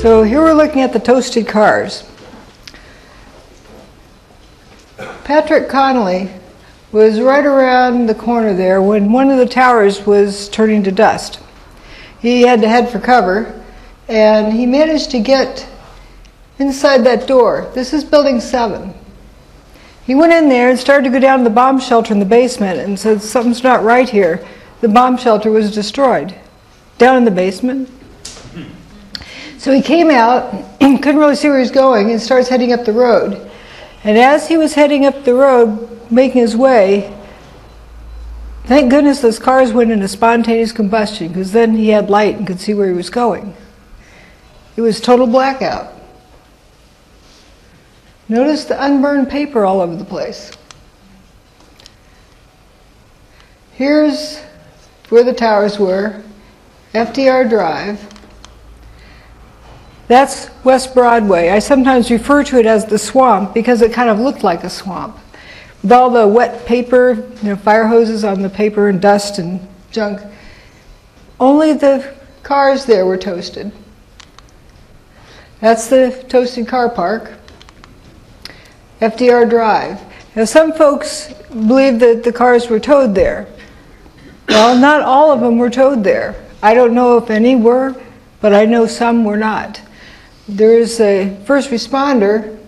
So here we're looking at the toasted cars. Patrick Connolly was right around the corner there when one of the towers was turning to dust. He had to head for cover, and he managed to get inside that door. This is building 7. He went in there and started to go down to the bomb shelter in the basement and said, something's not right here. The bomb shelter was destroyed down in the basement. So he came out, couldn't really see where he was going, and starts heading up the road. And as he was heading up the road, making his way, thank goodness those cars went into spontaneous combustion, because then he had light and could see where he was going. It was total blackout. Notice the unburned paper all over the place. Here's where the towers were, FDR Drive. That's West Broadway. I sometimes refer to it as the swamp because it kind of looked like a swamp. With all the wet paper, fire hoses on the paper and dust and junk. Only the cars there were toasted. That's the toasted car park. FDR Drive. Now some folks believe that the cars were towed there. Well, not all of them were towed there. I don't know if any were, but I know some were not. There's a first responder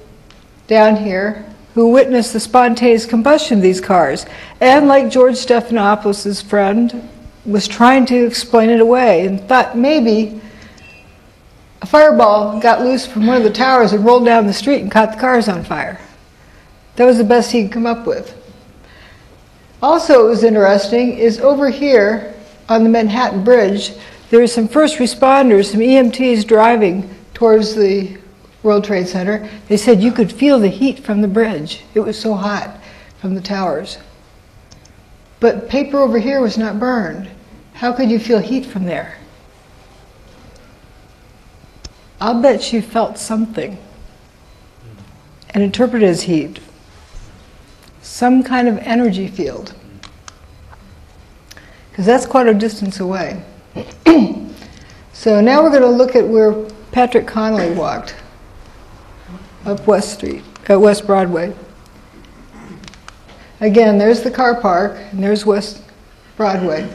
down here who witnessed the spontaneous combustion of these cars, and like George Stephanopoulos' friend, was trying to explain it away and thought maybe a fireball got loose from one of the towers and rolled down the street and caught the cars on fire. That was the best he could come up with. Also, what was interesting is over here on the Manhattan Bridge, there were some first responders, some EMTs driving towards the World Trade Center. They said you could feel the heat from the bridge. It was so hot from the towers. But paper over here was not burned. How could you feel heat from there? I'll bet you felt something and interpreted as heat. Some kind of energy field. Because that's quite a distance away. So now we're going to look at where Patrick Connolly walked up West Broadway. Again, there's the car park, and there's West Broadway.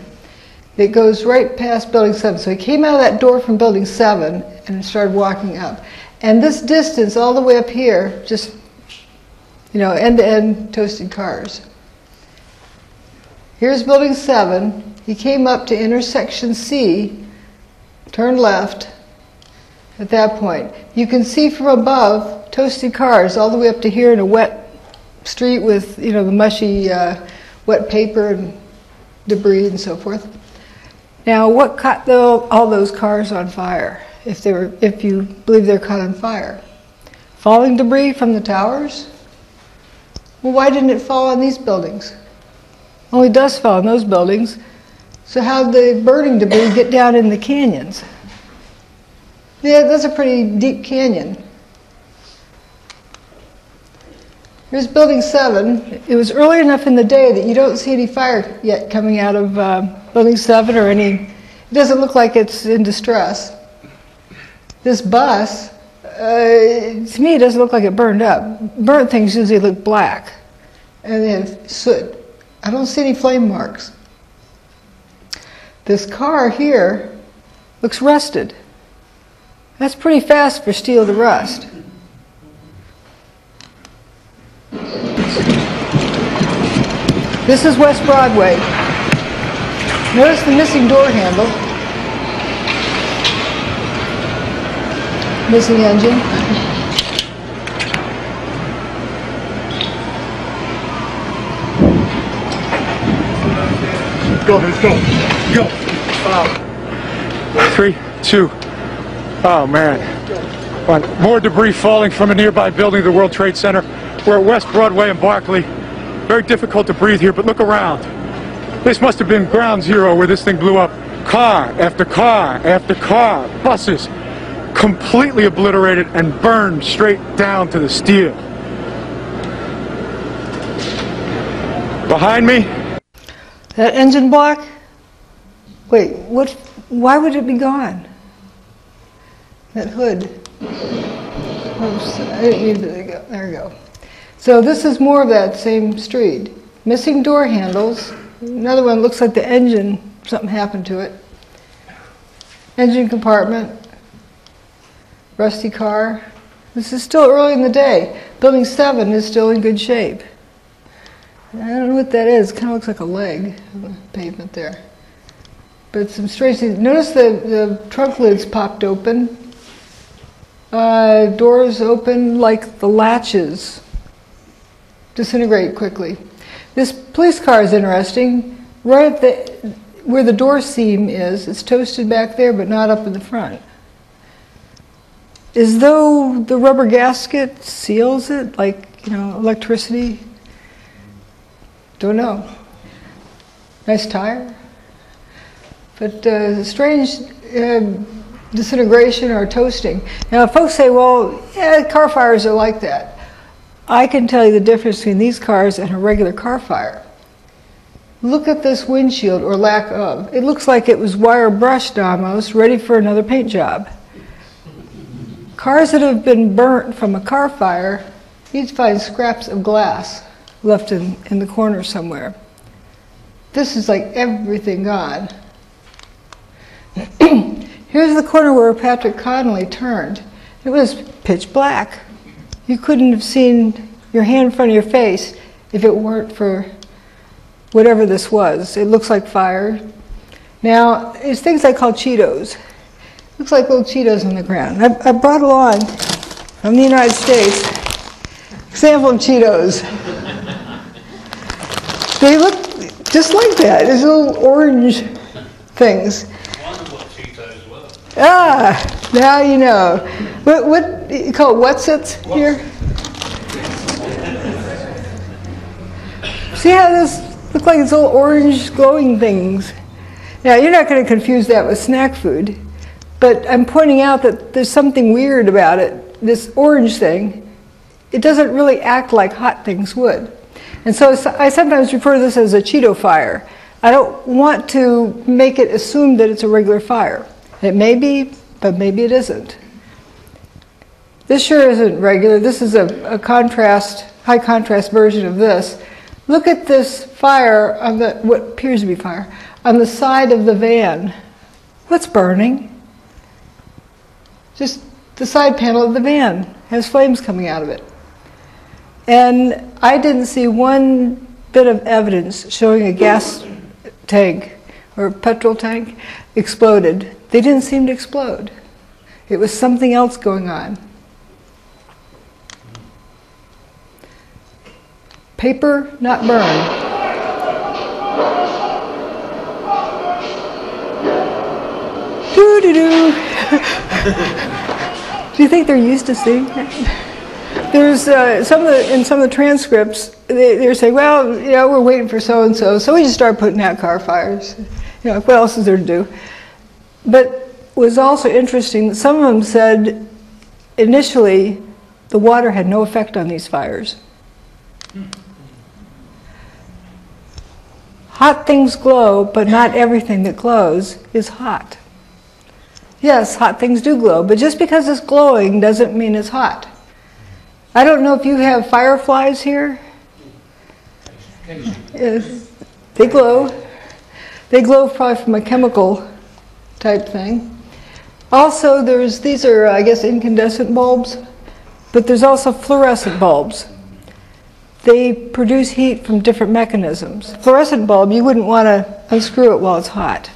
It goes right past Building 7. So he came out of that door from Building 7 and started walking up. And this distance all the way up here, just, end-to-end toasted cars. Here's Building 7. He came up to intersection C, turned left at that point. You can see from above toasted cars all the way up to here in a wet street with, the mushy wet paper and debris and so forth. Now, what caught all those cars on fire, if you believe they're caught on fire? Falling debris from the towers? Well, why didn't it fall on these buildings? Only dust fell on those buildings. So how'd the burning debris get down in the canyons? Yeah, that's a pretty deep canyon. Here's Building 7. It was early enough in the day that you don't see any fire yet coming out of Building 7 or it doesn't look like it's in distress. This bus, to me it doesn't look like it burned up. Burnt things usually look black and they have soot. I don't see any flame marks. This car here looks rusted. That's pretty fast for steel to rust. This is West Broadway. Notice the missing door handle. Missing engine. Go, go, go. 3, 2. Oh man. More debris falling from a nearby building, the World Trade Center. We're at West Broadway and Barclay. Very difficult to breathe here, but look around. This must have been ground zero where this thing blew up. Car after car after car, buses, completely obliterated and burned straight down to the steel. Behind me. That engine block? Wait, why would it be gone? that hood. Oops, I didn't mean to go. There we go. So this is more of that same street. Missing door handles. Another one looks like the engine, something happened to it. Engine compartment. Rusty car. This is still early in the day. Building 7 is still in good shape. I don't know what that is. It kind of looks like a leg on the pavement there. But some strange things. Notice the trunk lids popped open. Doors open like the latches disintegrate quickly. This police car is interesting. Right at where the door seam is, it's toasted back there, but not up in the front. As though the rubber gasket seals it, like, electricity. Don't know. Nice tire. But strange disintegration or toasting. Now, folks say, well, yeah, car fires are like that. I can tell you the difference between these cars and a regular car fire. Look at this windshield, or lack of. It looks like it was wire brushed almost, ready for another paint job. Cars that have been burnt from a car fire, you'd find scraps of glass left in the corner somewhere. This is like everything gone. Here's the corner where Patrick Connolly turned. It was pitch black. You couldn't have seen your hand in front of your face if it weren't for whatever this was. It looks like fire. Now, there's things I call Cheetos. Looks like little Cheetos on the ground. I brought along from the United States example of Cheetos. They look just like that. There's little orange things. Ah, now you know. What you call it, what's-its here? See how this look like it's little orange glowing things? Now, you're not going to confuse that with snack food, but I'm pointing out that there's something weird about it. This orange thing, it doesn't really act like hot things would. And so I sometimes refer to this as a Cheeto fire. I don't want to make it assume that it's a regular fire. It may be, but maybe it isn't. This sure isn't regular. This is a contrast, high contrast version of this. Look at this fire on what appears to be fire on the side of the van. What's burning? Just the side panel of the van has flames coming out of it. And I didn't see one bit of evidence showing a gas tank or a petrol tank exploded. They didn't seem to explode. It was something else going on. Paper, not burned. Doo-doo-doo. Do you think they're used to seeing that? There's in some of the transcripts, they're saying, well, we're waiting for so-and-so, so we just start putting out car fires. What else is there to do? But it was also interesting that some of them said initially the water had no effect on these fires. Hot things glow, but not everything that glows is hot. Yes, hot things do glow, but just because it's glowing doesn't mean it's hot. I don't know if you have fireflies here. Yes, they glow. They glow probably from a chemical type thing. Also, these are, I guess, incandescent bulbs, but there's also fluorescent bulbs. They produce heat from different mechanisms. Fluorescent bulb, you wouldn't want to unscrew it while it's hot.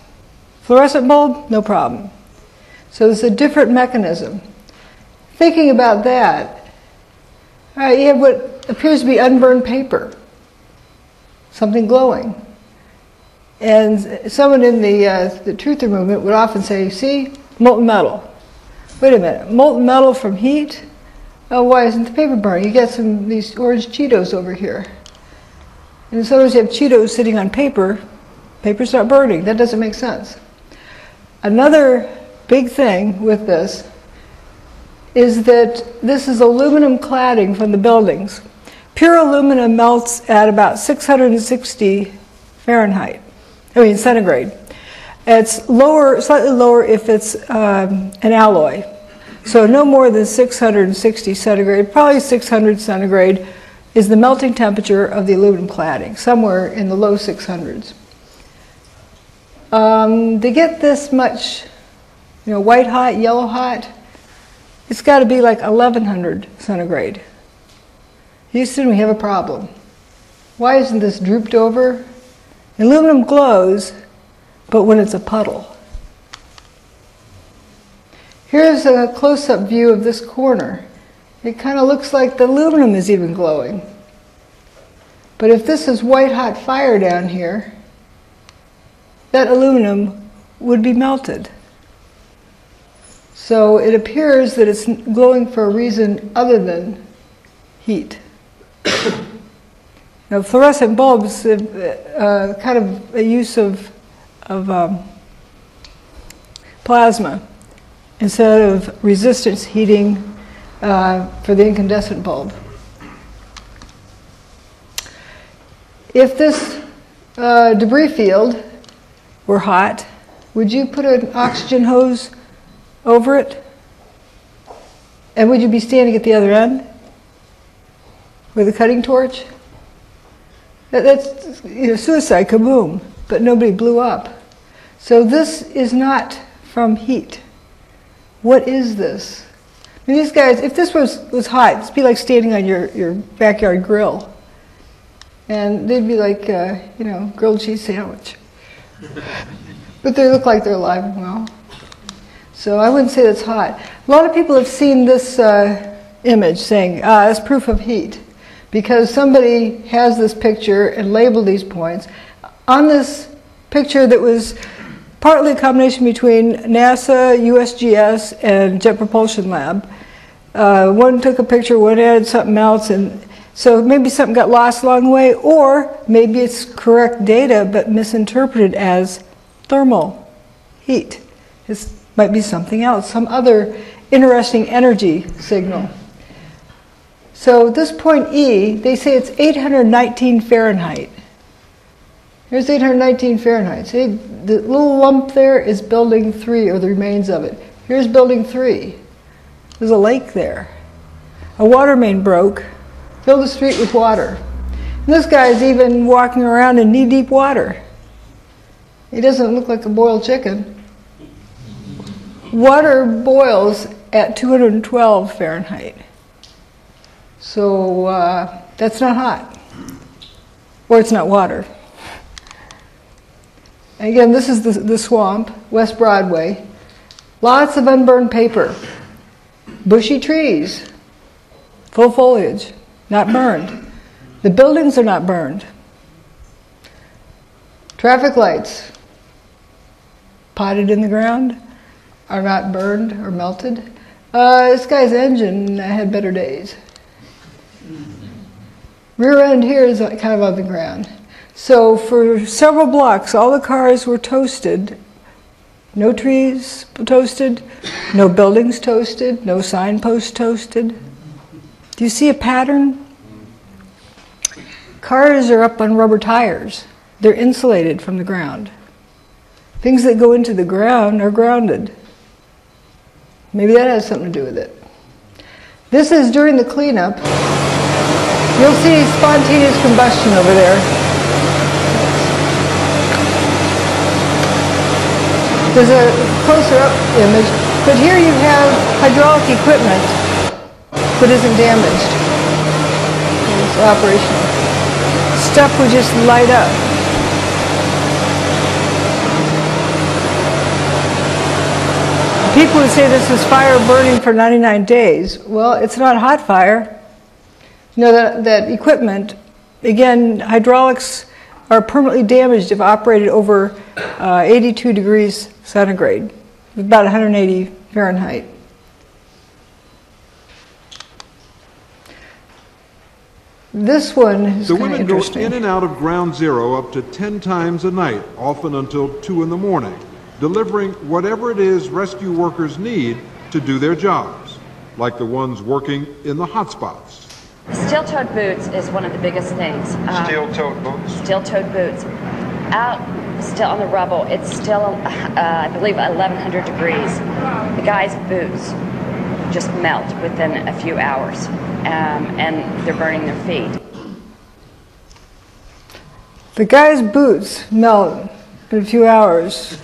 Fluorescent bulb, no problem. So it's a different mechanism. Thinking about that, all right, you have what appears to be unburned paper, something glowing. And someone in the truther movement would often say, see, molten metal. Wait a minute, molten metal from heat? Oh, why isn't the paper burning? You got these orange Cheetos over here. And sometimes you have Cheetos sitting on paper, paper's not burning. That doesn't make sense. Another big thing with this is that this is aluminum cladding from the buildings. Pure aluminum melts at about 660 Fahrenheit. Centigrade. It's lower, slightly lower if it's an alloy. So no more than 660 centigrade, probably 600 centigrade is the melting temperature of the aluminum cladding, somewhere in the low 600s. To get this much, white hot, yellow hot, it's got to be like 1100 centigrade. Houston, we have a problem. Why isn't this drooped over? Aluminum glows, but when it's a puddle. Here's a close-up view of this corner. It kind of looks like the aluminum is even glowing. But if this is white-hot fire down here, that aluminum would be melted. So it appears that it's glowing for a reason other than heat. Now, fluorescent bulbs, kind of a use of plasma instead of resistance heating for the incandescent bulb. If this debris field were hot, would you put an oxygen hose over it? And would you be standing at the other end with a cutting torch? That's suicide, kaboom, but nobody blew up. So this is not from heat. What is this? I mean, these guys, if this was hot, it'd be like standing on your backyard grill. And they'd be like, grilled cheese sandwich. But they look like they're alive and well. So I wouldn't say that's hot. A lot of people have seen this image saying, it's proof of heat. Because somebody has this picture and labeled these points. On this picture that was partly a combination between NASA, USGS, and Jet Propulsion Lab. One took a picture, one added something else, and so maybe something got lost along the way, or maybe it's correct data but misinterpreted as thermal heat. This might be something else, some other interesting energy signal. So this point E, they say it's 819 Fahrenheit. Here's 819 Fahrenheit. See, the little lump there is building 3, or the remains of it. Here's building 3. There's a lake there. A water main broke, filled the street with water. And this guy's even walking around in knee-deep water. He doesn't look like a boiled chicken. Water boils at 212 Fahrenheit. So that's not hot. Or it's not water. Again, this is the swamp, West Broadway. Lots of unburned paper. Bushy trees. Full foliage. Not burned. The buildings are not burned. Traffic lights, potted in the ground, are not burned or melted. This guy's engine had better days. Rear end here is kind of on the ground. So for several blocks, all the cars were toasted. No trees toasted, no buildings toasted, no signposts toasted. Do you see a pattern? Cars are up on rubber tires. They're insulated from the ground. Things that go into the ground are grounded. Maybe that has something to do with it. This is during the cleanup. You'll see spontaneous combustion over there. There's a closer up image, but here you have hydraulic equipment that isn't damaged. It's operational. Stuff would just light up. People would say this is fire burning for 99 days. Well, it's not hot fire. You know, that equipment, again, hydraulics are permanently damaged if operated over 82 degrees centigrade, about 180 Fahrenheit. This one is The kind of women go interesting. in and out of Ground Zero up to 10 times a night, often until 2 in the morning, delivering whatever it is rescue workers need to do their jobs, like the ones working in the hotspots. Steel-toed boots is one of the biggest things. Steel-toed boots? Steel-toed boots. Out still on the rubble, it's still, I believe, 1,100 degrees. The guys' boots just melt within a few hours, and they're burning their feet. The guy's boots melt in a few hours.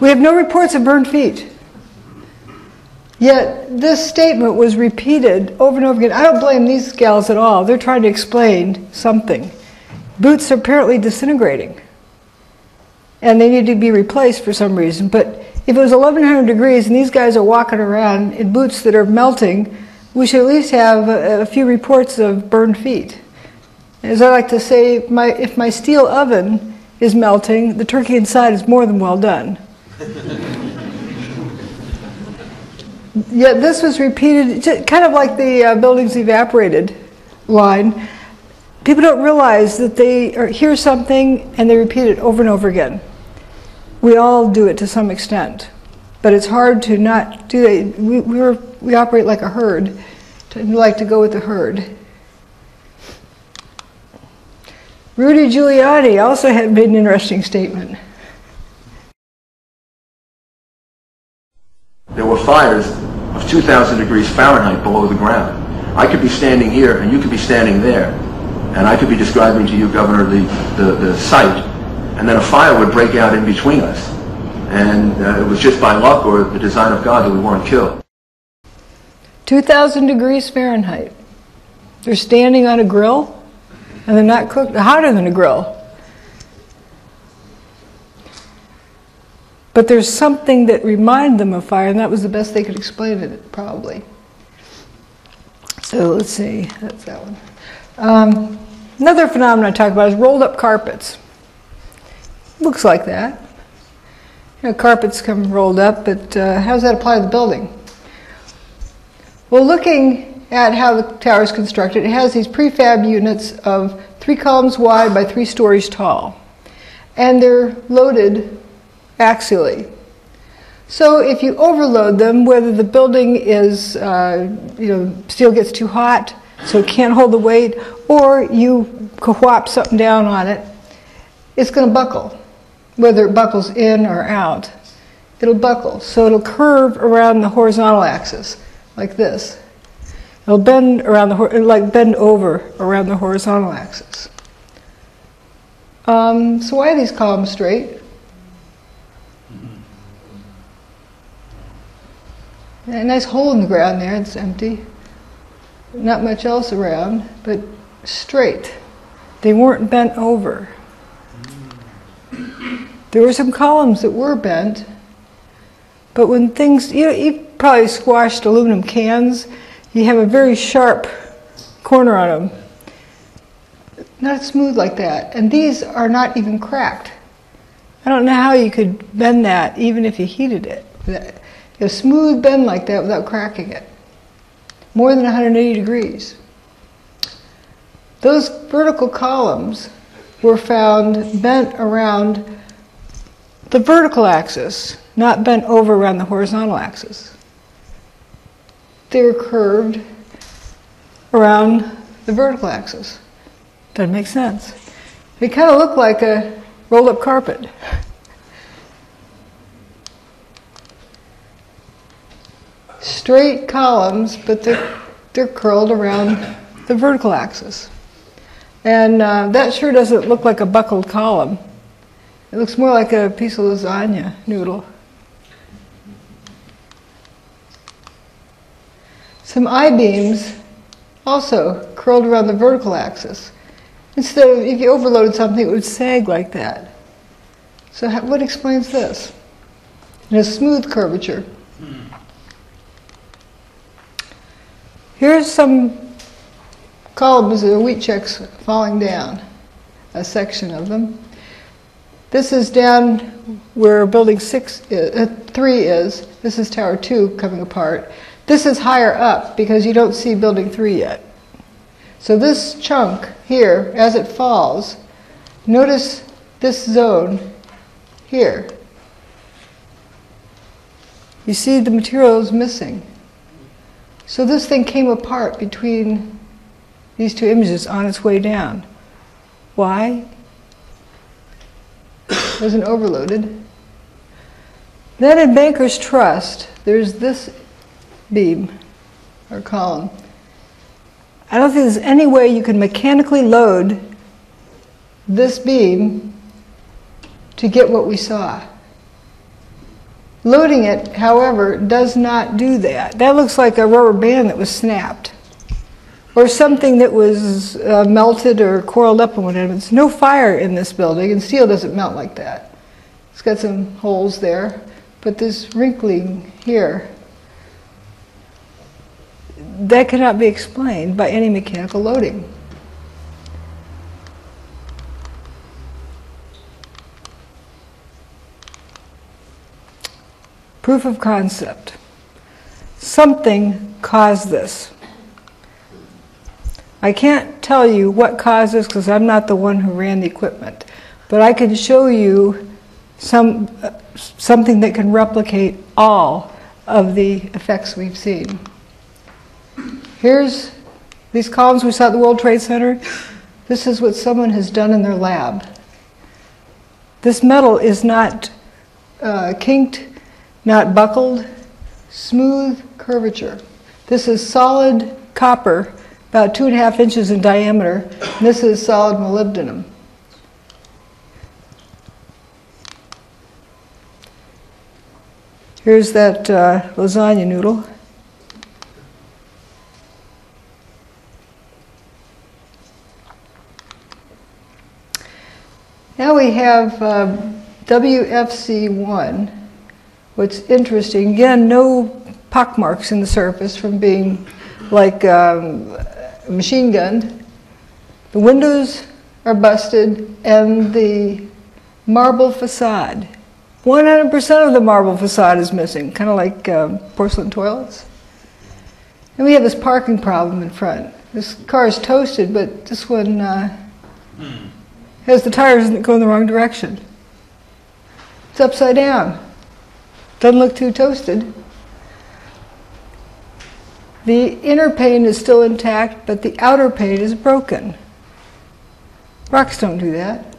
We have no reports of burned feet. Yet this statement was repeated over and over again. I don't blame these gals at all. They're trying to explain something. Boots are apparently disintegrating, and they need to be replaced for some reason. But if it was 1100 degrees and these guys are walking around in boots that are melting, we should at least have a few reports of burned feet. As I like to say, if my steel oven is melting, the turkey inside is more than well done. Yet this was repeated, kind of like the buildings evaporated line. People don't realize that they hear something and they repeat it over and over again. We all do it to some extent, but it's hard to not do it. We operate like a herd, we like to go with the herd. Rudy Giuliani also had made an interesting statement. There were fires of 2,000 degrees Fahrenheit below the ground. I could be standing here and you could be standing there, and I could be describing to you, Governor, the site, and then a fire would break out in between us. And it was just by luck or the design of God that we weren't killed. 2,000 degrees Fahrenheit. They're standing on a grill, and they're not cooked, hotter than a grill. But there's something that reminded them of fire, and that was the best they could explain it, probably. So let's see, that's that one. Another phenomenon I talk about is rolled up carpets. Looks like that. You know, carpets come rolled up, but how does that apply to the building? Well, looking at how the tower is constructed, it has these prefab units of 3 columns wide by 3 stories tall. And they're loaded axially. So if you overload them, whether the building is, steel gets too hot, so it can't hold the weight, or you whop something down on it, it's going to buckle. Whether it buckles in or out, it'll buckle. So it'll curve around the horizontal axis, like this. It'll bend around bend over around the horizontal axis. So why are these columns straight? A nice hole in the ground there, it's empty. Not much else around, but straight. They weren't bent over. There were some columns that were bent, but when things, you probably squashed aluminum cans, you have a very sharp corner on them. Not smooth like that. And these are not even cracked. I don't know how you could bend that even if you heated it. A smooth bend like that without cracking it. More than 180 degrees. Those vertical columns were found bent around the vertical axis, not bent over around the horizontal axis. They were curved around the vertical axis. Doesn't make sense. They kind of look like a rolled up carpet. Straight columns, but they're curled around the vertical axis. And that sure doesn't look like a buckled column. It looks more like a piece of lasagna noodle. Some I-beams also curled around the vertical axis. Instead of, if you overloaded something, it would sag like that. So what explains this? In a smooth curvature. Here's some columns of wheat checks falling down, a section of them. This is down where building 3 is. This is tower 2 coming apart. This is higher up because you don't see building 3 yet. So this chunk here, as it falls, notice this zone here. You see the material is missing. So this thing came apart between these 2 images on its way down. Why? It wasn't overloaded. Then in Banker's Trust, there's this beam or column. I don't think there's any way you can mechanically load this beam to get what we saw. Loading it, however, does not do that. That looks like a rubber band that was snapped, or something that was melted or coiled up and whatever. There's no fire in this building, and steel doesn't melt like that. It's got some holes there, but this wrinkling here, that cannot be explained by any mechanical loading. Proof of concept. Something caused this. I can't tell you what caused this because I'm not the one who ran the equipment, but I can show you something that can replicate all of the effects we've seen. Here's these columns we saw at the World Trade Center. This is what someone has done in their lab. This metal is not kinked, not buckled, smooth curvature. This is solid copper, about 2.5 inches in diameter, and this is solid molybdenum. Here's that lasagna noodle. Now we have WFC1. What's interesting, again, no pockmarks in the surface from being like machine gunned. The windows are busted, and the marble facade. 100% of the marble facade is missing, kind of like porcelain toilets. And we have this parking problem in front. This car is toasted, but this one has the tires that go in the wrong direction. It's upside down. Doesn't look too toasted. The inner pane is still intact, but the outer pane is broken. Rocks don't do that.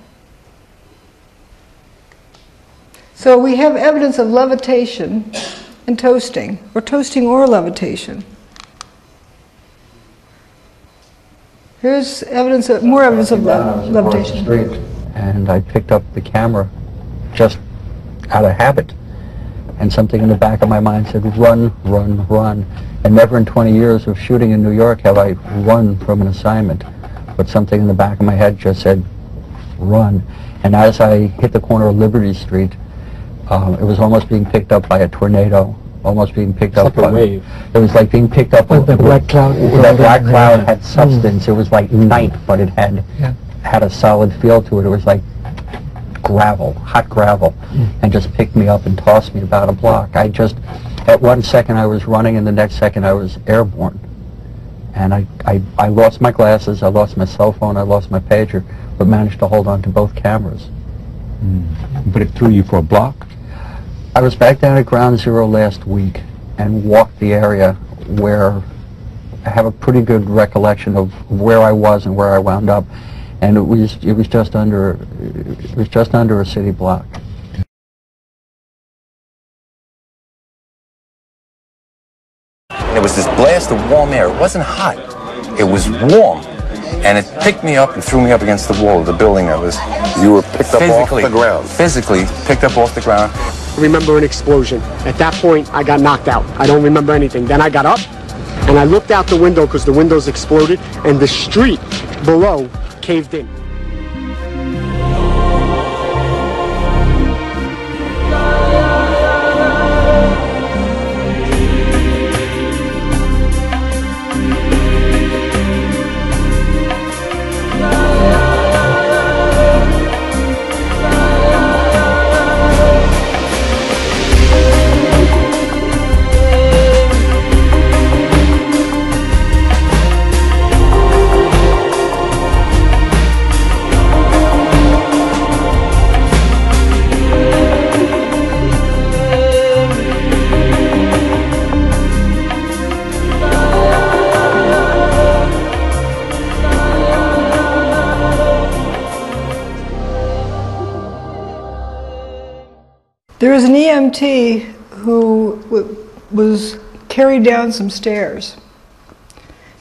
So we have evidence of levitation and toasting or levitation. Here's evidence of, more evidence of levitation. Street, and I picked up the camera just out of habit. And something in the back of my mind said, run, run, run. And never in 20 years of shooting in New York have I run from an assignment. But something in the back of my head just said, run. And as I hit the corner of Liberty Street, it was almost being picked up by a tornado, almost being picked up by a wave. It was like being picked up by the black cloud. That black cloud had substance. It was like night, but it had a solid feel to it. It was like gravel, hot gravel, and just picked me up and tossed me about a block. At one second I was running, and the next second I was airborne. And I lost my glasses, I lost my cell phone, I lost my pager, but managed to hold on to both cameras. But it threw you for a block? I was back down at Ground Zero last week and walked the area where I have a pretty good recollection of where I was and where I wound up. And it was just under a city block. There was this blast of warm air. It wasn't hot. It was warm. And it picked me up and threw me up against the wall of the building that was... You were picked up off the ground? Physically picked up off the ground. I remember an explosion. At that point, I got knocked out. I don't remember anything. Then I got up, and I looked out the window because the windows exploded, and the street below caved in. There was an EMT who was carried down some stairs.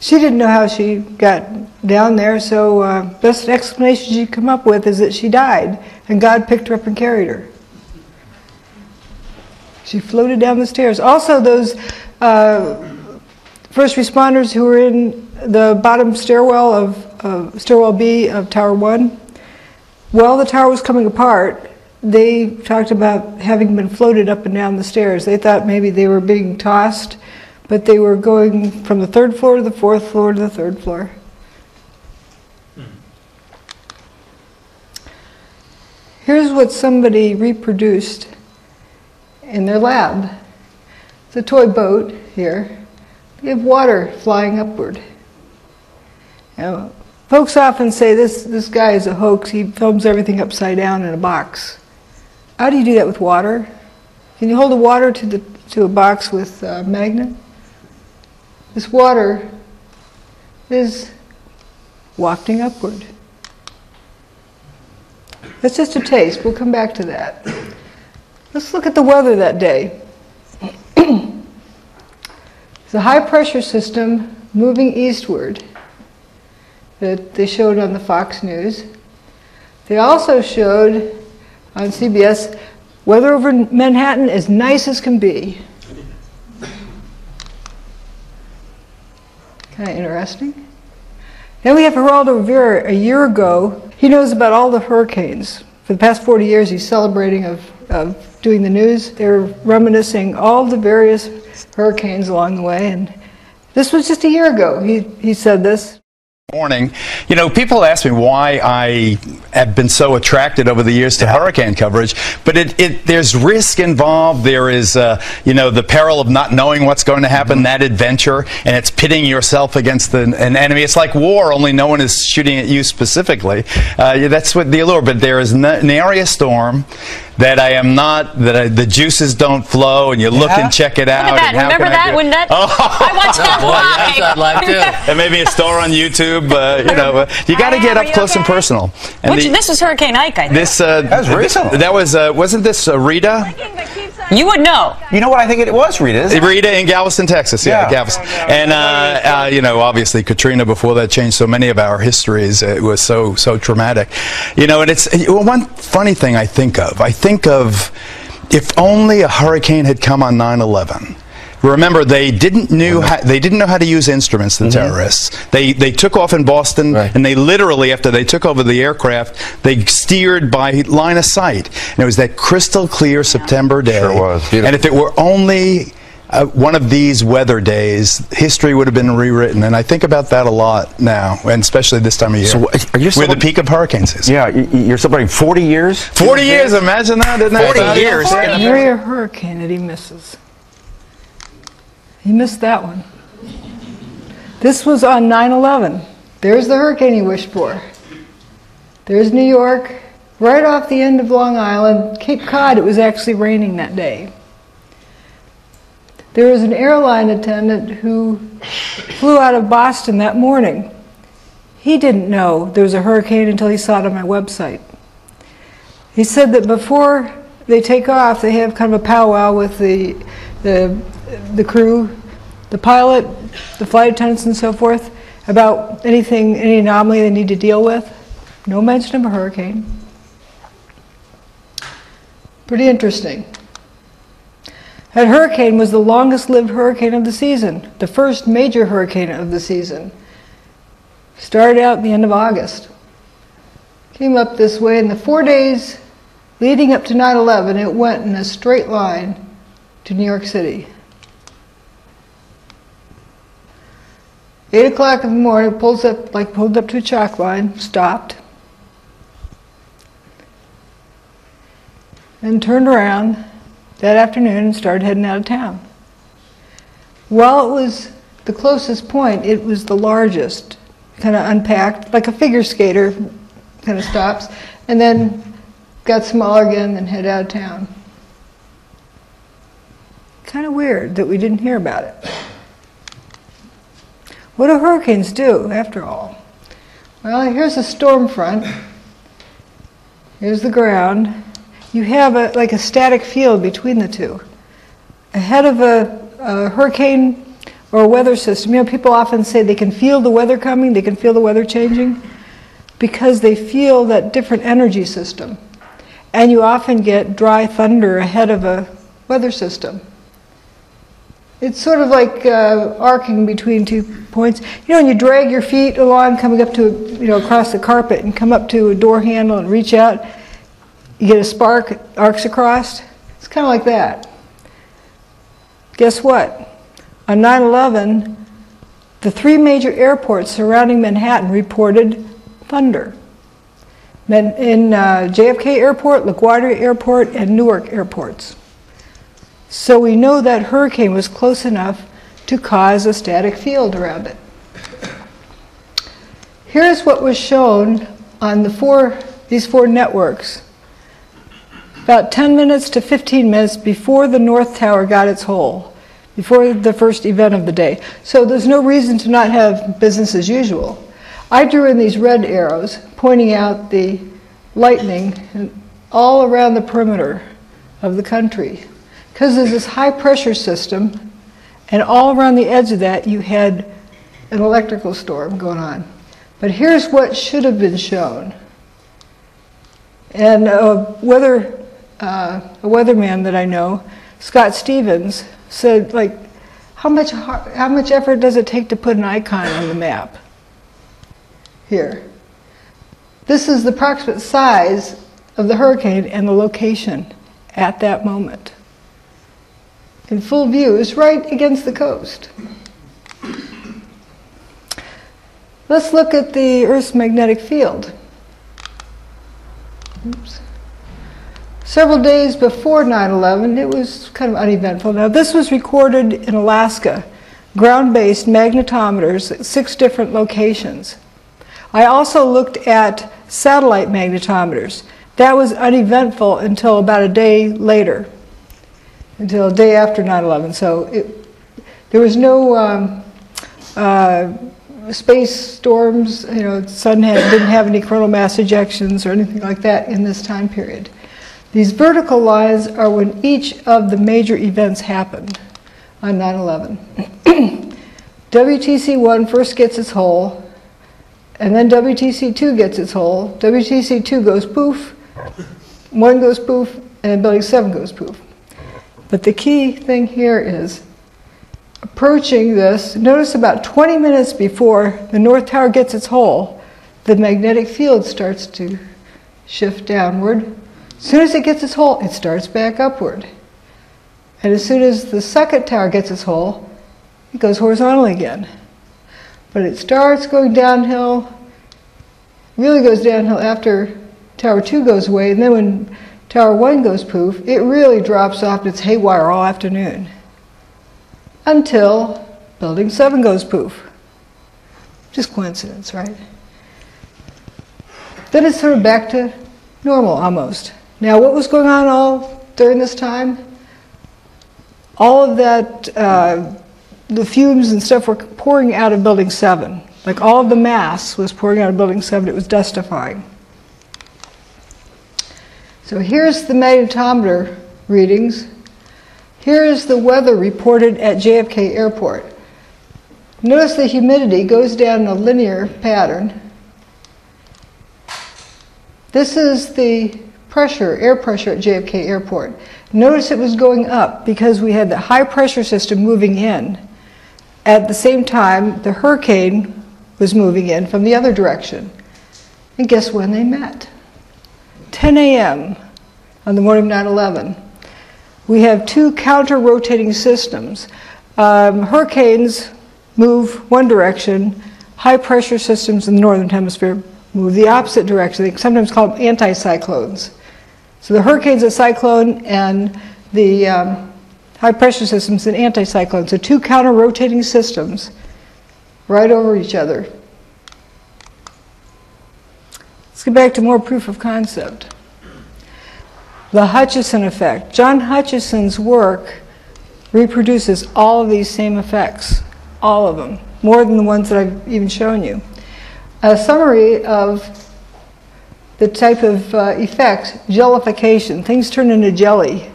She didn't know how she got down there, so best explanation she could come up with is that she died, and God picked her up and carried her. She floated down the stairs. Also, those first responders who were in the bottom stairwell of stairwell B of Tower 1, while the tower was coming apart, they talked about having been floated up and down the stairs. They thought maybe they were being tossed, but they were going from the 3rd floor to the 4th floor to the 3rd floor. Here's what somebody reproduced in their lab. It's a toy boat here. They have water flying upward. Now, folks often say this guy is a hoax. He films everything upside down in a box. How do you do that with water? Can you hold the water to a box with a magnet? This water is wafting upward. That's just a taste. We'll come back to that. Let's look at the weather that day. It's a high pressure system moving eastward that they showed on the Fox News. They also showed on CBS weather over Manhattan as nice as can be. Kind of interesting. Then we have Geraldo Rivera a year ago. He knows about all the hurricanes. For the past 40 years he's celebrating of doing the news. They're reminiscing all the various hurricanes along the way, and this was just a year ago he said this. Morning. You know, people ask me why I have been so attracted over the years to hurricane coverage, but there's risk involved. There is, you know, the peril of not knowing what's going to happen, that adventure, and it's pitting yourself against an enemy. It's like war, only no one is shooting at you specifically. That's what the allure, but there is nary a storm that I am not, the juices don't flow, and you look and check it out. Look at that. Remember that? When that I watched that live. Too. And maybe a store on YouTube. You know, you got to get up close and personal. And this was Hurricane Ike, I think. This that was recent. That was wasn't this Rita? You would know. You know what? I think it was Rita. Isn't it? Rita in Galveston, Texas. Yeah, Galveston. And you know, obviously Katrina before that changed so many of our histories. It was so traumatic. You know, and it's one funny thing I think of if only a hurricane had come on 9/11. Remember, they didn't know how to use instruments, the terrorists. They took off in Boston, and they literally, after they took over the aircraft, they steered by line of sight. And it was that crystal clear September day. Sure was. Beautiful. And if it were only one of these weather days, history would have been rewritten. And I think about that a lot now, and especially this time of year. So are you where the peak of hurricanes is. Yeah, you're celebrating 40 years? 40 years, imagine that, isn't it? 40 years. Nary a hurricane that he misses. He missed that one. This was on 9/11. There's the hurricane he wished for. There's New York, right off the end of Long Island. Cape Cod, it was actually raining that day. There was an airline attendant who flew out of Boston that morning. He didn't know there was a hurricane until he saw it on my website. He said that before they take off, they have kind of a powwow with the crew, the pilot, the flight attendants and so forth, about any anomaly they need to deal with. No mention of a hurricane. Pretty interesting. That hurricane was the longest lived hurricane of the season, the first major hurricane of the season. Started out at the end of August. Came up this way, in the 4 days leading up to 9/11, it went in a straight line to New York City. 8 o'clock in the morning, pulled up to a chalk line, stopped, and turned around that afternoon and started heading out of town. While it was the closest point, it was the largest, kind of unpacked, like a figure skater, kind of stops, and then got smaller again and head out of town. Kind of weird that we didn't hear about it. What do hurricanes do, after all? Well, here's a storm front. Here's the ground. You have like a static field between the two. Ahead of a hurricane or a weather system, you know, people often say they can feel the weather coming, they can feel the weather changing, because they feel that different energy system. And you often get dry thunder ahead of a weather system. It's sort of like arcing between 2 points. You know, when you drag your feet along, coming up to, you know, across the carpet and come up to a door handle and reach out, you get a spark, it arcs across. It's kind of like that. Guess what? On 9/11, the 3 major airports surrounding Manhattan reported thunder. In JFK Airport, LaGuardia Airport, and Newark airports. So we know that hurricane was close enough to cause a static field around it. Here's what was shown on these four networks about 10 minutes to 15 minutes before the North Tower got its hole, before the first event of the day. So there's no reason to not have business as usual. I drew in these red arrows pointing out the lightning all around the perimeter of the country. Because there's this high pressure system, and all around the edge of that you had an electrical storm going on. But here's what should have been shown. And a weatherman that I know, Scott Stevens, said, like, how much effort does it take to put an icon on the map? Here. This is the approximate size of the hurricane and the location at that moment. In full view, is right against the coast. Let's look at the Earth's magnetic field. Oops. Several days before 9/11, it was kind of uneventful. Now, this was recorded in Alaska, ground-based magnetometers at 6 different locations. I also looked at satellite magnetometers. That was uneventful until about a day later, until a day after 9/11. So there was no space storms, you know, the sun didn't have any coronal mass ejections or anything like that in this time period. These vertical lines are when each of the major events happened on 9/11. WTC-1 first gets its hole, and then WTC-2 gets its hole. WTC-2 goes poof, 1 goes poof, and Building 7 goes poof. But the key thing here is approaching this. Notice about 20 minutes before the North Tower gets its hole, the magnetic field starts to shift downward. As soon as it gets its hole, it starts back upward. And as soon as the second tower gets its hole, it goes horizontal again. But it starts going downhill, really goes downhill after Tower 2 goes away, and then when Tower 1 goes poof, it really drops off and it's haywire all afternoon. Until Building 7 goes poof. Just coincidence, right? Then it's sort of back to normal almost. Now, what was going on all during this time? All of that, the fumes and stuff were pouring out of Building 7. Like all of the mass was pouring out of Building 7. It was dustifying. So here's the magnetometer readings. Here's the weather reported at JFK Airport. Notice the humidity goes down in a linear pattern. This is the pressure, air pressure at JFK Airport. Notice it was going up because we had the high pressure system moving in. At the same time, the hurricane was moving in from the other direction. And guess when they met? 10 a.m. on the morning of 9/11. We have 2 counter-rotating systems. Hurricanes move one direction. High pressure systems in the northern hemisphere move the opposite direction. They sometimes call them anticyclones. So the hurricane's a cyclone and the high pressure system's an anticyclone. So 2 counter-rotating systems right over each other. Let's get back to more proof of concept. The Hutchison effect. John Hutchison's work reproduces all of these same effects, all of them, more than the ones that I've even shown you. A summary of the type of effects: jellification, things turn into jelly.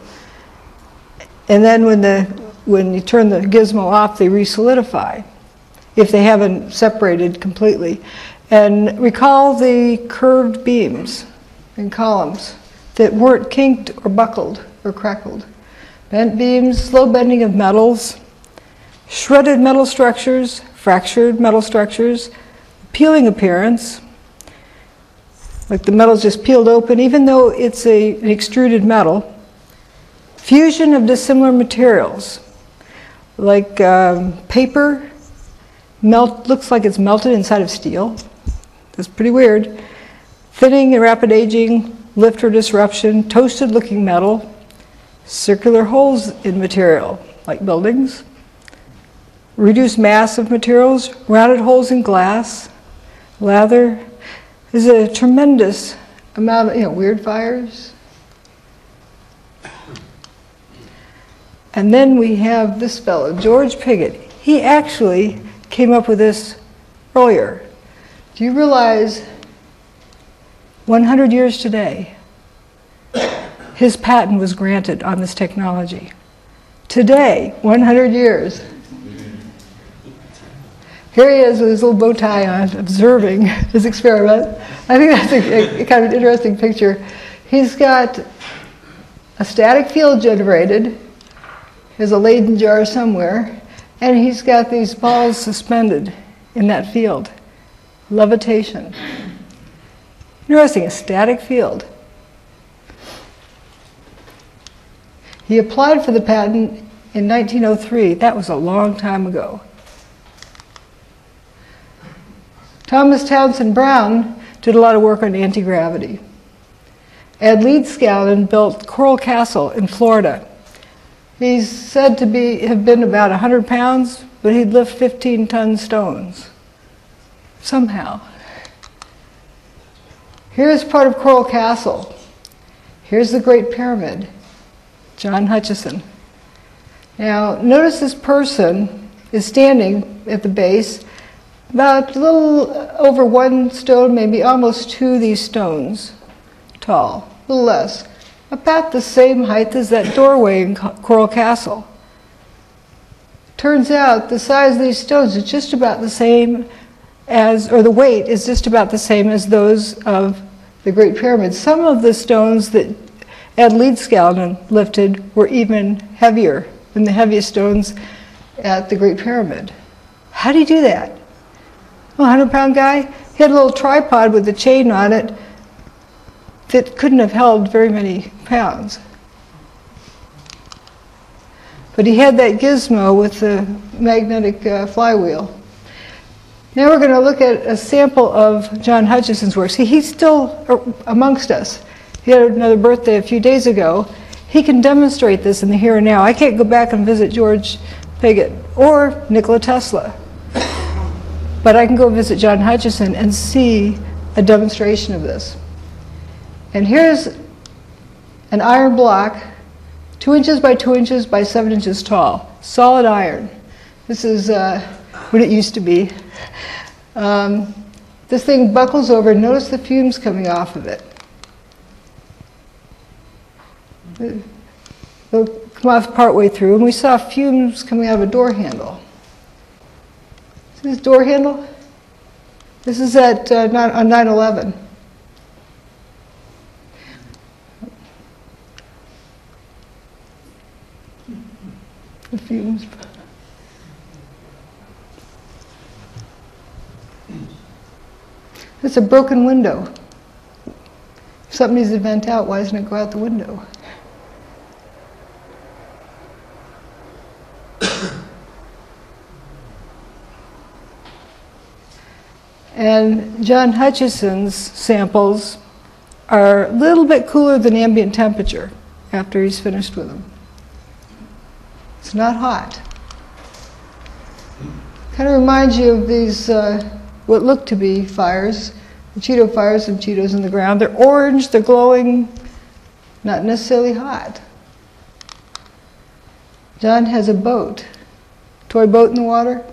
And then when the when you turn the gizmo off, they re-solidify if they haven't separated completely. And recall the curved beams and columns that weren't kinked or buckled or crackled. Bent beams, slow bending of metals, shredded metal structures, fractured metal structures, peeling appearance, like the metal's just peeled open, even though it's an extruded metal. Fusion of dissimilar materials, like paper, looks like it's melted inside of steel. That's pretty weird. Thinning and rapid aging, lift or disruption, toasted looking metal, circular holes in material, like buildings, reduced mass of materials, rounded holes in glass, lather. There's a tremendous amount of, weird fires. And then we have this fellow, George Pigott. He actually came up with this earlier. Do you realize 100 years today, his patent was granted on this technology? Today, 100 years. Here he is with his little bow tie on, observing his experiment. I think that's a kind of an interesting picture. He's got a static field generated. There's a Leyden jar somewhere, and he's got these balls suspended in that field. Levitation. Interesting, a static field. He applied for the patent in 1903. That was a long time ago. Thomas Townsend Brown did a lot of work on anti-gravity. Ed Leedskalnin built Coral Castle in Florida. He's said to have been about 100 pounds, but he'd lift 15-ton stones. Somehow. Here's part of Coral Castle. Here's the Great Pyramid. John Hutchison. Now, notice this person is standing at the base, about a little over one stone, maybe almost two of these stones tall, a little less. About the same height as that doorway in Coral Castle. Turns out the size of these stones is just about the same as, or the weight is just about the same as those of the Great Pyramid. Some of the stones that Ed Leedskalnin lifted were even heavier than the heaviest stones at the Great Pyramid. How do you do that? A 100-pound guy? He had a little tripod with a chain on it that couldn't have held very many pounds. But he had that gizmo with the magnetic flywheel. Now we're going to look at a sample of John Hutchison's work. See, he's still amongst us. He had another birthday a few days ago. He can demonstrate this in the here and now. I can't go back and visit George Pigott or Nikola Tesla. But I can go visit John Hutchison and see a demonstration of this. And here's an iron block, 2 inches by 2 inches by 7 inches tall, solid iron. This is what it used to be. This thing buckles over, and notice the fumes coming off of it. They'll come off partway through, and we saw fumes coming out of a door handle. See this door handle? This is at on 9/11. The fumes. It's a broken window. If something needs to vent out, why doesn't it go out the window? And John Hutchison's samples are a little bit cooler than ambient temperature after he's finished with them. It's not hot. Kind of reminds you of these, what look to be fires, the Cheeto fires and Cheetos in the ground. They're orange, they're glowing, not necessarily hot. John has a boat, toy boat in the water.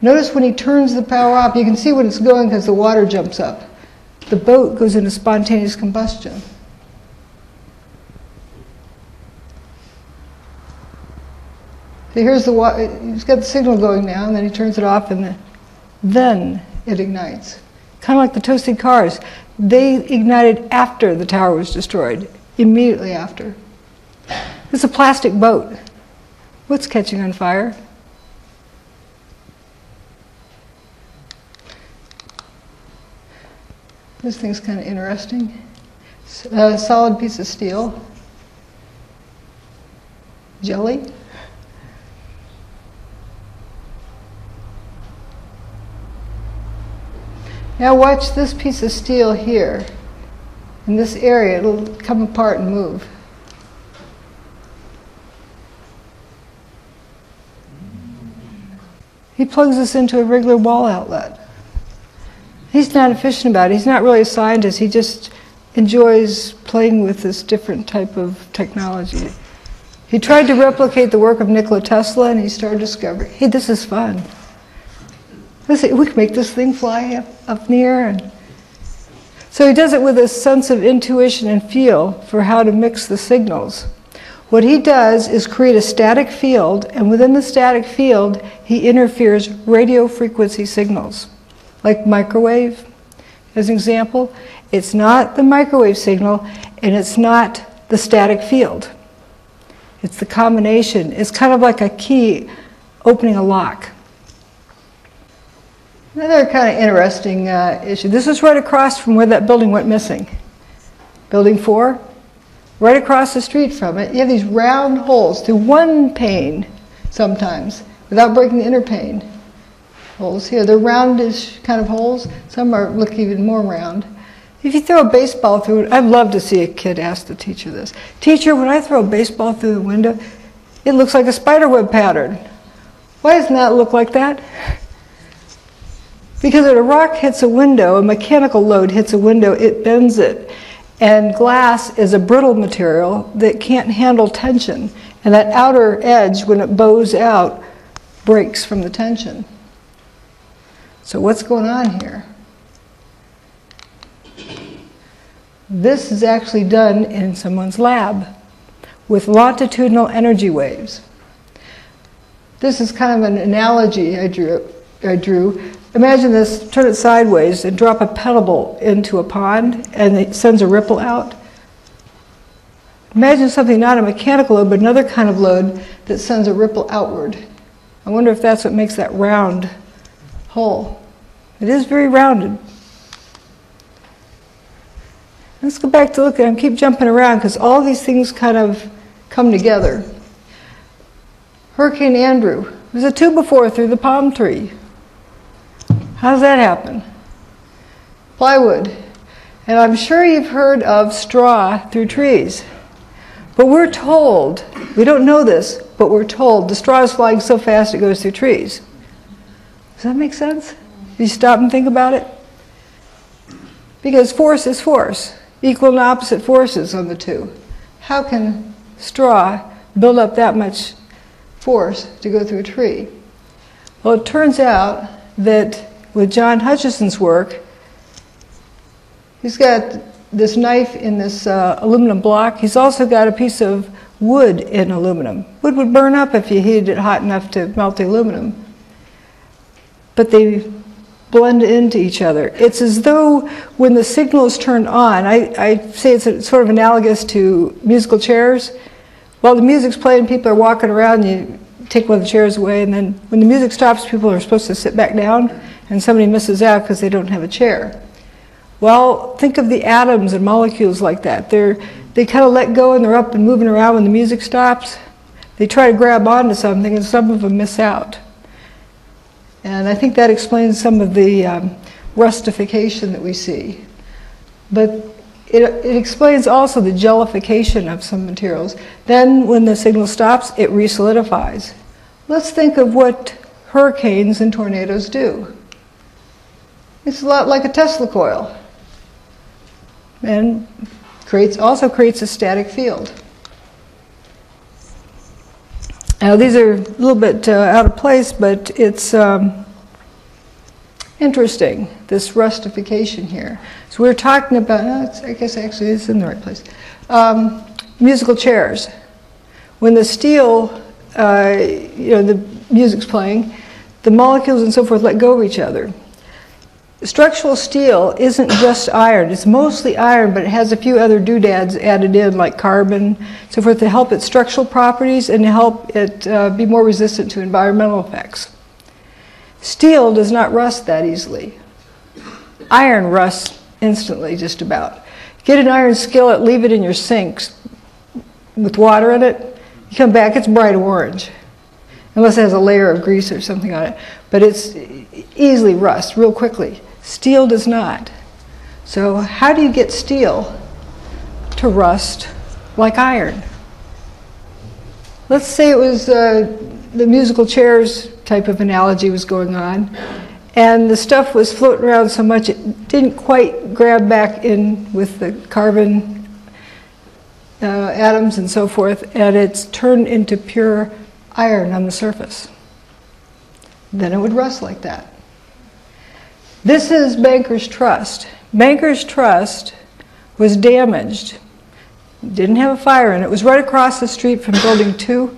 Notice when he turns the power off, you can see when it's going because the water jumps up. The boat goes into spontaneous combustion. So here's he's got the signal going now, and then he turns it off, and then it ignites. Kind of like the toasted cars. They ignited after the tower was destroyed, immediately after. It's a plastic boat. What's catching on fire? This thing's kind of interesting. A solid piece of steel. Jelly. Now watch this piece of steel here. In this area, it'll come apart and move. He plugs this into a regular wall outlet. He's not efficient about it. He's not really a scientist. He just enjoys playing with this different type of technology. He tried to replicate the work of Nikola Tesla, and he started discovering, hey, this is fun. We can make this thing fly up in the air. And so he does it with a sense of intuition and feel for how to mix the signals. What he does is create a static field, and within the static field, he interferes radio frequency signals, like microwave, as an example. It's not the microwave signal, and it's not the static field. It's the combination. It's kind of like a key opening a lock. Another kind of interesting issue. This is right across from where that building went missing. Building 4, right across the street from it, you have these round holes through one pane sometimes, without breaking the inner pane. Holes here, they're roundish kind of holes. Some look even more round. If you throw a baseball through it, I'd love to see a kid ask the teacher this. Teacher, when I throw a baseball through the window, it looks like a spiderweb pattern. Why doesn't that look like that? Because when a rock hits a window, a mechanical load hits a window, it bends it. And glass is a brittle material that can't handle tension. And that outer edge, when it bows out, breaks from the tension. So what's going on here? This is actually done in someone's lab with longitudinal energy waves. This is kind of an analogy I drew. Imagine this, turn it sideways and drop a pebble into a pond and it sends a ripple out. Imagine something not a mechanical load but another kind of load that sends a ripple outward. I wonder if that's what makes that round hole. It is very rounded. Let's go back to look at it. Keep jumping around because all these things kind of come together. Hurricane Andrew. There's a 2x4 through the palm tree. How does that happen? Plywood. And I'm sure you've heard of straw through trees. But we're told, we don't know this, but we're told the straw is flying so fast it goes through trees. Does that make sense? If you stop and think about it? Because force is force. Equal and opposite forces on the two. How can straw build up that much force to go through a tree? Well, it turns out that with John Hutchison's work, he's got this knife in this aluminum block. He's also got a piece of wood in aluminum. Wood would burn up if you heated it hot enough to melt the aluminum. But they blend into each other. It's as though when the signal is turned on, I say it's sort of analogous to musical chairs. While the music's playing, people are walking around, you take one of the chairs away, and then when the music stops, people are supposed to sit back down, and somebody misses out because they don't have a chair. Well, think of the atoms and molecules like that. They kind of let go and they're up and moving around when the music stops. They try to grab onto something and some of them miss out. And I think that explains some of the rustification that we see. But it explains also the jellification of some materials. Then when the signal stops, it resolidifies. Let's think of what hurricanes and tornadoes do. It's a lot like a Tesla coil. And also creates a static field. Now these are a little bit out of place, but it's interesting, this rustification here. So we're talking about, I guess actually it's in the right place, musical chairs. When the steel the music's playing, the molecules and so forth let go of each other. Structural steel isn't just iron. It's mostly iron, but it has a few other doodads added in, like carbon, so forth, to help its structural properties and to help it be more resistant to environmental effects. Steel does not rust that easily. Iron rusts instantly, just about. Get an iron skillet, leave it in your sink with water in it, you come back, it's bright orange. Unless it has a layer of grease or something on it. But it's easily rusts real quickly. Steel does not. So how do you get steel to rust like iron? Let's say it was the musical chairs type of analogy was going on, and the stuff was floating around so much it didn't quite grab back in with the carbon atoms and so forth, and it's turned into pure iron on the surface. Then it would rust like that. This is Banker's Trust. Banker's Trust was damaged. Didn't have a fire in it. It was right across the street from Building 2.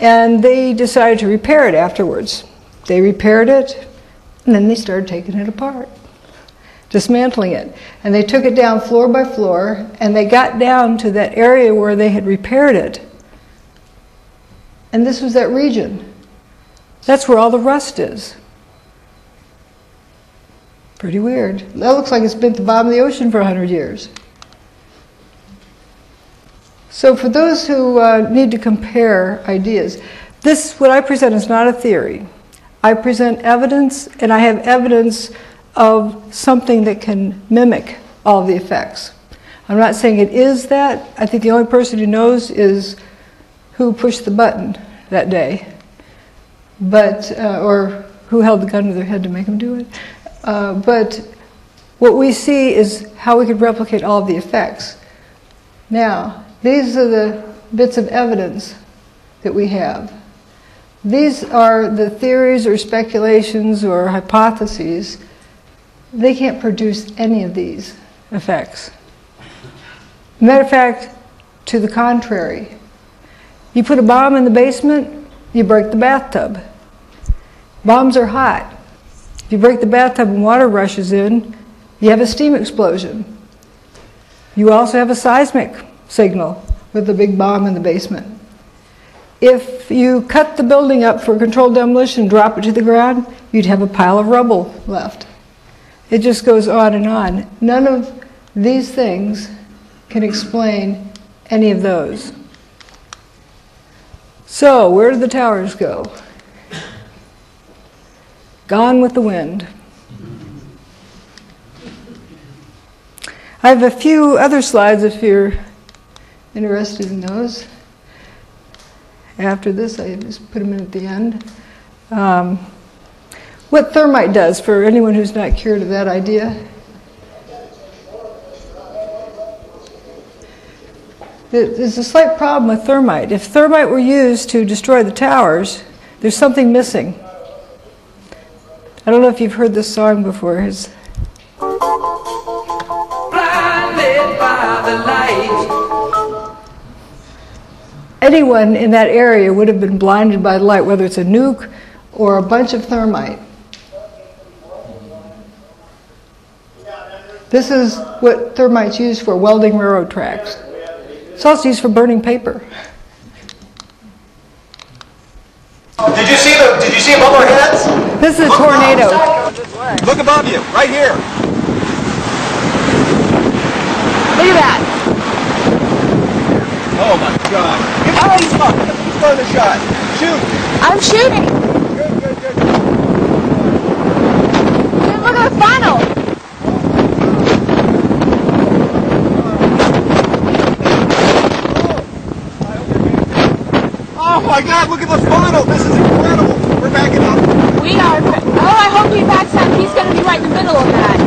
And they decided to repair it afterwards. They repaired it, and then they started taking it apart, dismantling it. And they took it down floor by floor, and they got down to that area where they had repaired it. And this was that region. That's where all the rust is. Pretty weird. That looks like it's been at the bottom of the ocean for 100 years. So for those who need to compare ideas, what I present is not a theory. I present evidence, and I have evidence of something that can mimic all the effects. I'm not saying it is that. I think the only person who knows is who pushed the button that day, or who held the gun to their head to make them do it. But what we see is how we could replicate all of the effects. Now, these are the bits of evidence that we have. These are the theories or speculations or hypotheses. They can't produce any of these effects. Matter of fact, to the contrary. You put a bomb in the basement, you break the bathtub. Bombs are hot. If you break the bathtub and water rushes in, you have a steam explosion. You also have a seismic signal with the big bomb in the basement. If you cut the building up for controlled demolition and drop it to the ground, you'd have a pile of rubble left. It just goes on and on. None of these things can explain any of those. So, where did the towers go? Gone with the wind. I have a few other slides if you're interested in those. After this, I just put them in at the end. What thermite does, for anyone who's not cured of that idea. There's a slight problem with thermite. If thermite were used to destroy the towers, there's something missing. I don't know if you've heard this song before. Blinded by the light. Anyone in that area would have been blinded by the light, whether it's a nuke or a bunch of thermite. This is what thermite's used for, welding railroad tracks. It's also used for burning paper. Did you see above our heads? This is a tornado. Look above you, right here. Look at that. Oh my God. He's throwing the shot. Shoot. I'm shooting. Good. Dude, look at the funnel. Oh my God, look at the funnel. This is incredible. We're backing up. We are. Oh, I hope he backs up. He's going to be right in the middle of that.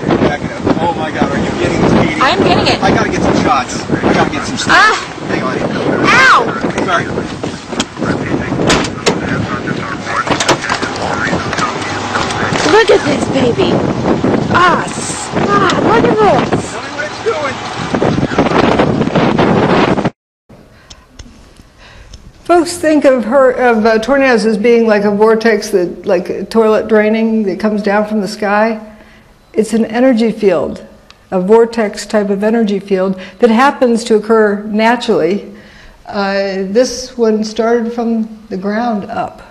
We're backing up. Oh my God, are you getting this, Katie? I'm getting it. I got to get some shots. I got to get some stuff. Hang on. Ow! Sorry. Look at this, baby. Look at this. Tell me what it's doing. folks think of tornadoes as being like a vortex, that, like a toilet draining that comes down from the sky. It's an energy field, a vortex type of energy field that happens to occur naturally. This one started from the ground up.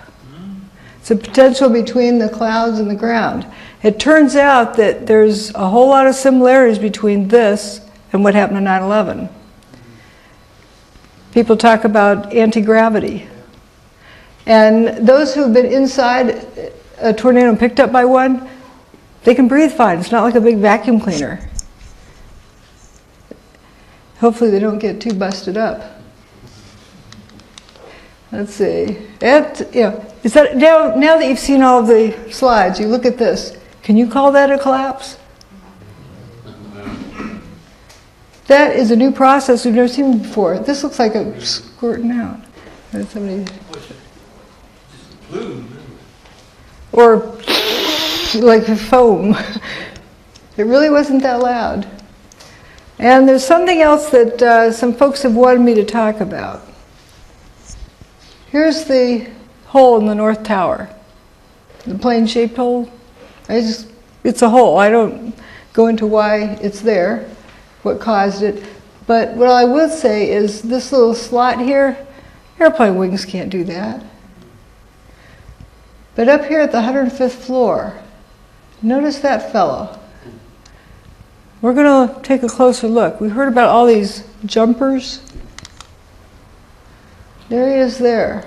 It's a potential between the clouds and the ground. It turns out that there's a whole lot of similarities between this and what happened in 9/11. People talk about anti-gravity. And those who've been inside a tornado and picked up by one, they can breathe fine. It's not like a big vacuum cleaner. Hopefully they don't get too busted up. Let's see. Is that now that you've seen all of the slides, you look at this. Can you call that a collapse? That is a new process we've never seen before. This looks like a squirting out. Or like foam. It really wasn't that loud. And there's something else that some folks have wanted me to talk about. Here's the hole in the North Tower. The plane-shaped hole. It's a hole. I don't go into why it's there, what caused it. But what I will say is this little slot here, airplane wings can't do that. But up here at the 105th floor, notice that fellow. We're going to take a closer look. We heard about all these jumpers. There he is there.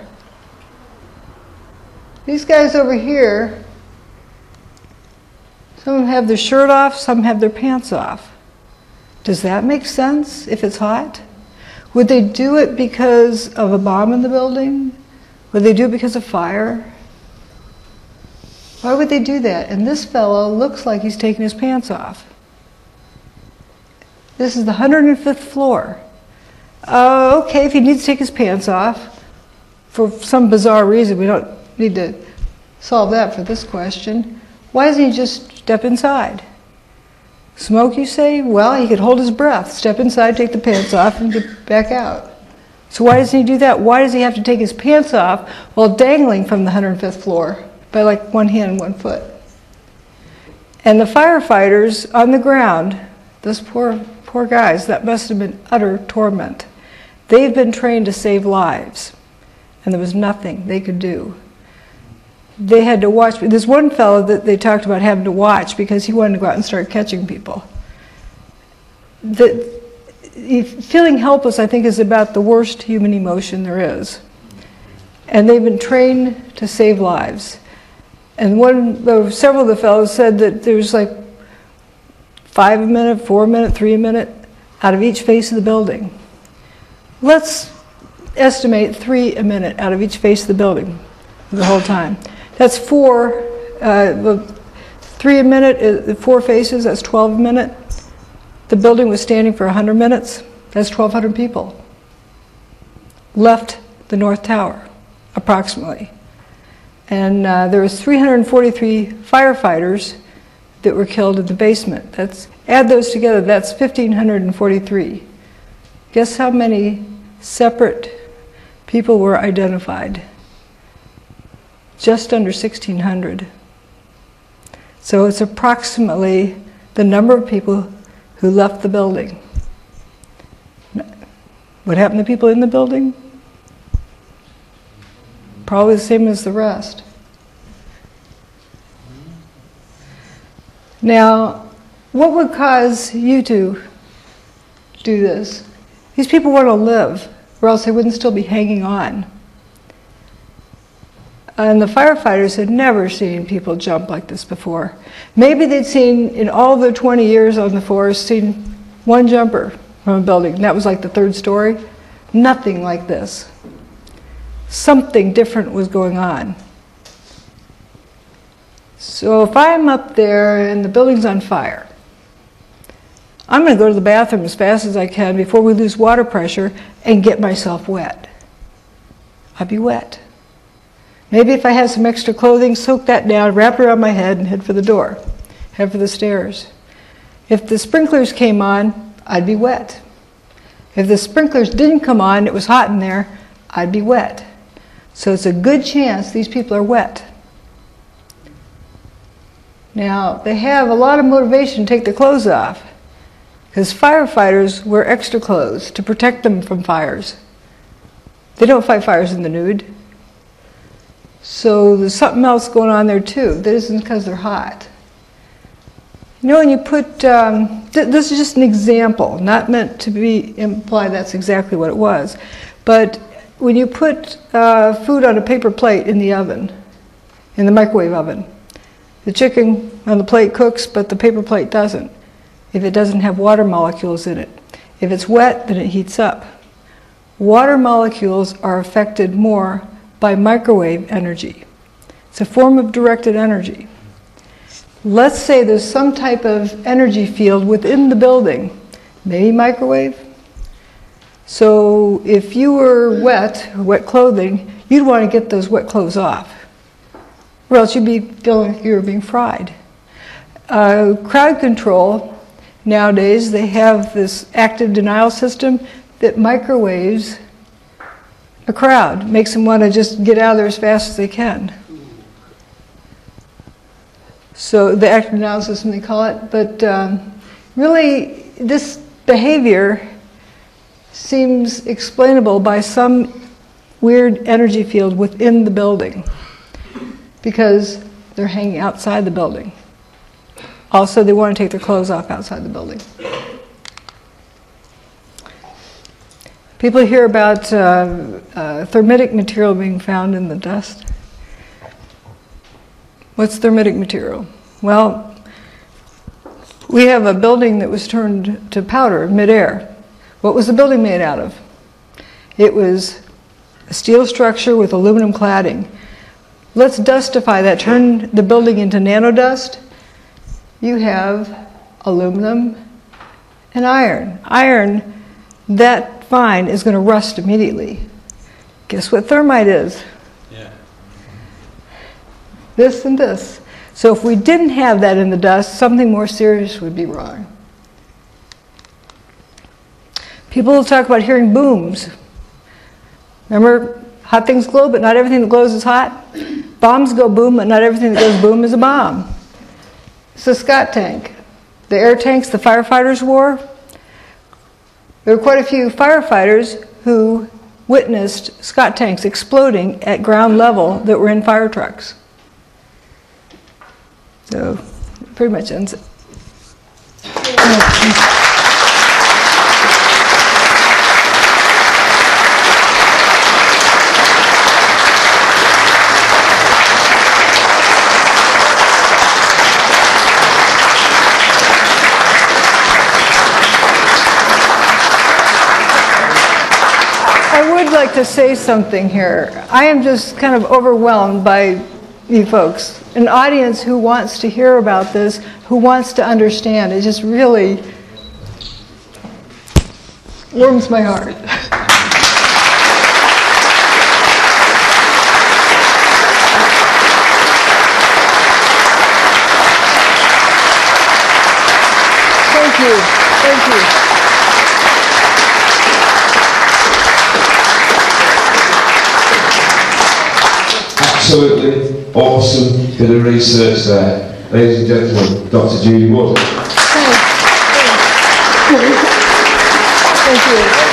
These guys over here, some of them have their shirt off, some have their pants off. Does that make sense if it's hot? Would they do it because of a bomb in the building? Would they do it because of fire? Why would they do that? And this fellow looks like he's taking his pants off. This is the 105th floor. Okay, if he needs to take his pants off, for some bizarre reason, we don't need to solve that for this question. Why doesn't he just step inside? Smoke, you say? Well, he could hold his breath, step inside, take the pants off, and get back out. So why doesn't he do that? Why does he have to take his pants off while dangling from the 105th floor by like one hand and one foot? And the firefighters on the ground, those poor guys, that must have been utter torment. They've been trained to save lives, and there was nothing they could do. They had to watch. There's one fellow that they talked about having to watch because he wanted to go out and start catching people. Feeling helpless, I think, is about the worst human emotion there is. And they've been trained to save lives. And several of the fellows said that there's like 5 a minute, 4 a minute, 3 a minute out of each face of the building. Let's estimate 3 a minute out of each face of the building the whole time. That's 4, 3 a minute, 4 faces, that's 12 a minute. The building was standing for 100 minutes, that's 1,200 people. Left the North Tower, approximately. And there was 343 firefighters that were killed in the basement. Add those together, that's 1,543. Guess how many separate people were identified? Just under 1,600. So it's approximately the number of people who left the building. What happened to people in the building? Probably the same as the rest. Now, what would cause you to do this? These people want to live, or else they wouldn't still be hanging on. And the firefighters had never seen people jump like this before. Maybe they'd seen, in all their 20 years on the force, seen one jumper from a building. And that was like the 3rd story. Nothing like this. Something different was going on. So if I'm up there and the building's on fire, I'm going to go to the bathroom as fast as I can before we lose water pressure and get myself wet. I'd be wet. Maybe if I had some extra clothing, soak that down, wrap it around my head, and head for the door, head for the stairs. If the sprinklers came on, I'd be wet. If the sprinklers didn't come on, it was hot in there, I'd be wet. So it's a good chance these people are wet. Now, they have a lot of motivation to take their clothes off, because firefighters wear extra clothes to protect them from fires. They don't fight fires in the nude. So there's something else going on there too. That isn't because they're hot. You know, when you put, this is just an example, not meant to imply that's exactly what it was, but when you put food on a paper plate in the oven, in the microwave oven, the chicken on the plate cooks, but the paper plate doesn't, if it doesn't have water molecules in it. If it's wet, then it heats up. Water molecules are affected more by microwave energy. It's a form of directed energy. Let's say there's some type of energy field within the building, maybe microwave. So if you were wet, or wet clothing, you'd want to get those wet clothes off, or else you'd be feeling like you were being fried. Crowd control, nowadays they have this active denial system that microwaves a crowd, makes them want to just get out of there as fast as they can. So the active denial system, they call it, but really this behavior seems explainable by some weird energy field within the building, because they're hanging outside the building. Also, they want to take their clothes off outside the building. People hear about thermitic material being found in the dust. What's thermitic material? Well, we have a building that was turned to powder midair. What was the building made out of? It was a steel structure with aluminum cladding. Let's dustify that, turn the building into nanodust. You have aluminum and iron. Iron, that fine, is going to rust immediately. Guess what thermite is? Yeah. This and this. So if we didn't have that in the dust, something more serious would be wrong. People will talk about hearing booms. Remember, hot things glow, but not everything that glows is hot? Bombs go boom, but not everything that goes boom is a bomb. It's a Scott tank. The air tanks the firefighters wore, there were quite a few firefighters who witnessed Scott tanks exploding at ground level that were in fire trucks. So, pretty much ends it. Like to say something here. I am just kind of overwhelmed by you folks. An audience who wants to hear about this, who wants to understand. It just really warms my heart. Thank you. Thank you. Absolutely awesome bit of research there. Ladies and gentlemen, Dr. Judy Wood. Thank you.